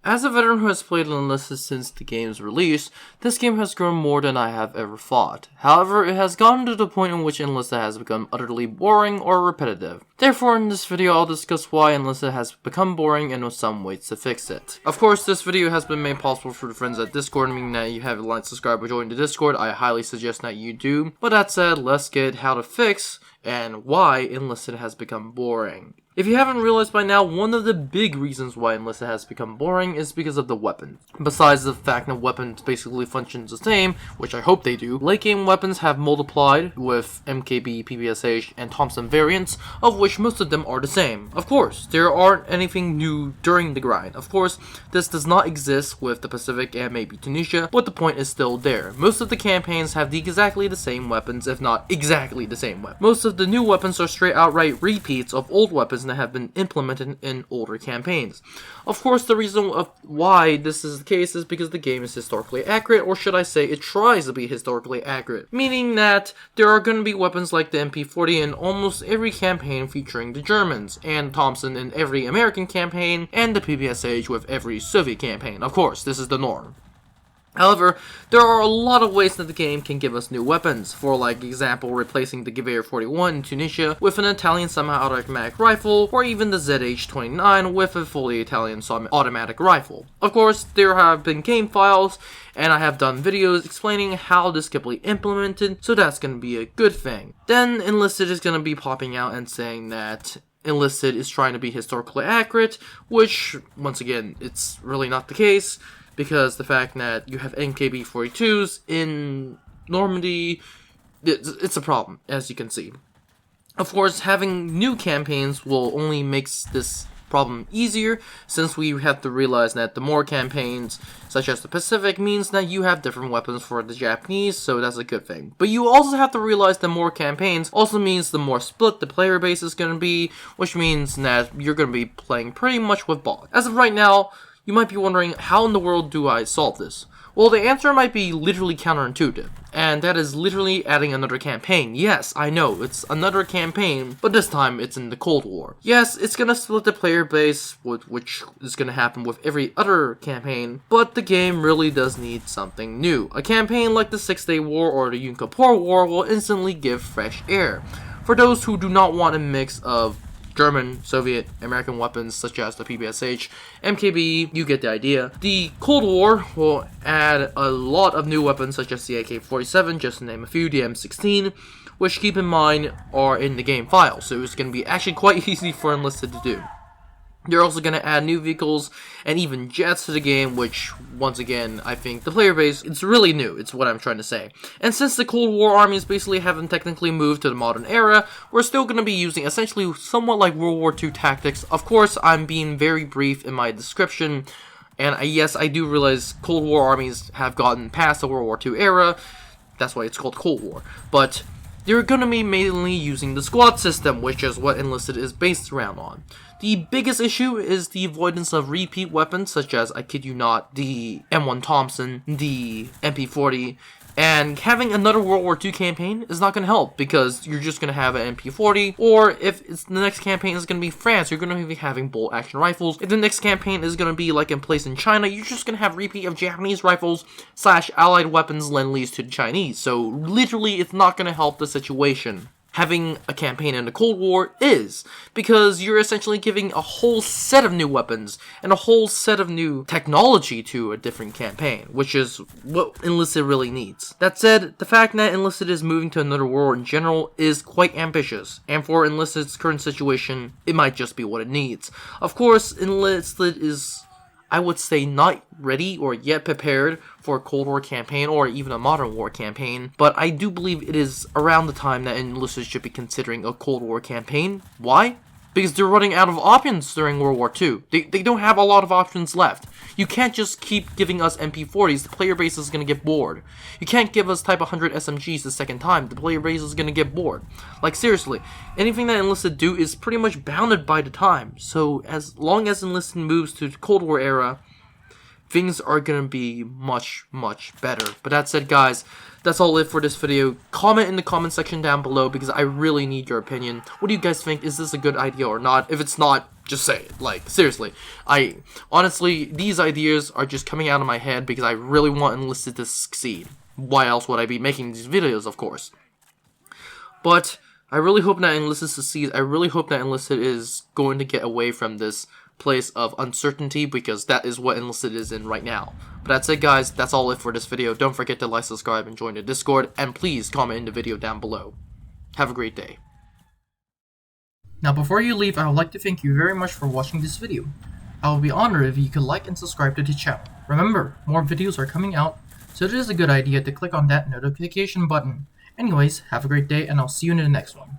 As a veteran who has played Enlisted since the game's release, this game has grown more than I have ever thought. However, it has gotten to the point in which Enlisted has become utterly boring or repetitive. Therefore, in this video, I'll discuss why Enlisted has become boring and some ways to fix it. Of course, this video has been made possible for the friends at Discord, meaning that you haven't liked, subscribed, or joined the Discord. I highly suggest that you do. But that said, let's get how to fix and why Enlisted has become boring. If you haven't realized by now, one of the big reasons why Enlisted has become boring is because of the weapons. Besides the fact that weapons basically function the same, which I hope they do, late game weapons have multiplied with MKB, PPSH, and Thompson variants, of which most of them are the same. Of course, there aren't anything new during the grind. Of course, this does not exist with the Pacific and maybe Tunisia, but the point is still there. Most of the campaigns have exactly the same weapons, if not exactly the same weapons. Most of the new weapons are straight outright repeats of old weapons that have been implemented in older campaigns. Of course, the reason of why this is the case is because the game is historically accurate, or should I say it tries to be historically accurate, meaning that there are going to be weapons like the MP40 in almost every campaign featuring the Germans, and Thompson in every American campaign, and the PPSH with every Soviet campaign. Of course, this is the norm. However, there are a lot of ways that the game can give us new weapons, for like example replacing the Gewehr 41 in Tunisia with an Italian semi-automatic rifle, or even the ZH-29 with a fully Italian semi-automatic rifle. Of course, there have been game files, and I have done videos explaining how this can be implemented, so that's going to be a good thing. Then Enlisted is going to be popping out and saying that Enlisted is trying to be historically accurate, which, once again, it's really not the case. Because the fact that you have NKB-42s in Normandy, it's a problem, as you can see. Of course, having new campaigns will only make this problem easier, since we have to realize that the more campaigns, such as the Pacific, means that you have different weapons for the Japanese, so that's a good thing. But you also have to realize that more campaigns also means the more split the player base is going to be, which means that you're going to be playing pretty much with bots. As of right now, you might be wondering, how in the world do I solve this? Well, the answer might be literally counterintuitive, and that is literally adding another campaign. Yes, I know, it's another campaign, but this time it's in the Cold War. Yes, it's gonna split the player base, which is gonna happen with every other campaign, but the game really does need something new. A campaign like the 6-Day War or the Yom Kippur War will instantly give fresh air. For those who do not want a mix of German, Soviet, American weapons such as the PPSH, MKB, you get the idea. The Cold War will add a lot of new weapons such as the AK-47, just to name a few, the M16, which, keep in mind, are in the game file, so it's going to be actually quite easy for Enlisted to do. They're also going to add new vehicles and even jets to the game, which, once again, I think the player base, it's really new, it's what I'm trying to say. And since the Cold War armies basically haven't technically moved to the modern era, we're still going to be using essentially somewhat like World War II tactics. Of course, I'm being very brief in my description, and yes, I do realize Cold War armies have gotten past the World War II era, that's why it's called Cold War, but they're going to be mainly using the squad system, which is what Enlisted is based around on. The biggest issue is the avoidance of repeat weapons, such as, I kid you not, the M1 Thompson, the MP40, and having another World War II campaign is not going to help, because you're just going to have an MP40, or if the next campaign is going to be France, you're going to be having bolt action rifles. If the next campaign is going to be like in place in China, you're just going to have repeat of Japanese rifles / allied weapons lend-lease to the Chinese, so literally it's not going to help the situation. Having a campaign in the Cold War is, because you're essentially giving a whole set of new weapons and a whole set of new technology to a different campaign, which is what Enlisted really needs. That said, the fact that Enlisted is moving to another war in general is quite ambitious, and for Enlisted's current situation, it might just be what it needs. Of course, Enlisted is, I would say, not ready or yet prepared for a Cold War campaign or even a modern war campaign, but I do believe it is around the time that Enlisted should be considering a Cold War campaign. Why? Because they're running out of options during World War II. They don't have a lot of options left. You can't just keep giving us MP40s, the player base is going to get bored. You can't give us Type 100 SMGs the second time, the player base is going to get bored. Like, seriously, anything that Enlisted do is pretty much bounded by the time. So as long as Enlisted moves to the Cold War era, things are gonna be much better. But that said, guys, that's all it for this video. Comment in the comment section down below because I really need your opinion. What do you guys think? Is this a good idea or not? If it's not, just say it. Like, seriously. Honestly, these ideas are just coming out of my head because I really want Enlisted to succeed. Why else would I be making these videos, of course? But I really hope that Enlisted succeeds. I really hope that Enlisted is going to get away from this place of uncertainty, because that is what Enlisted is in right now. But that's it, guys. That's all it for this video. Don't forget to like, subscribe, and join the Discord, and please comment in the video down below. Have a great day. Now, before you leave, I would like to thank you very much for watching this video. I would be honored if you could like and subscribe to the channel. Remember, more videos are coming out, so it is a good idea to click on that notification button. Anyways, have a great day, and I'll see you in the next one.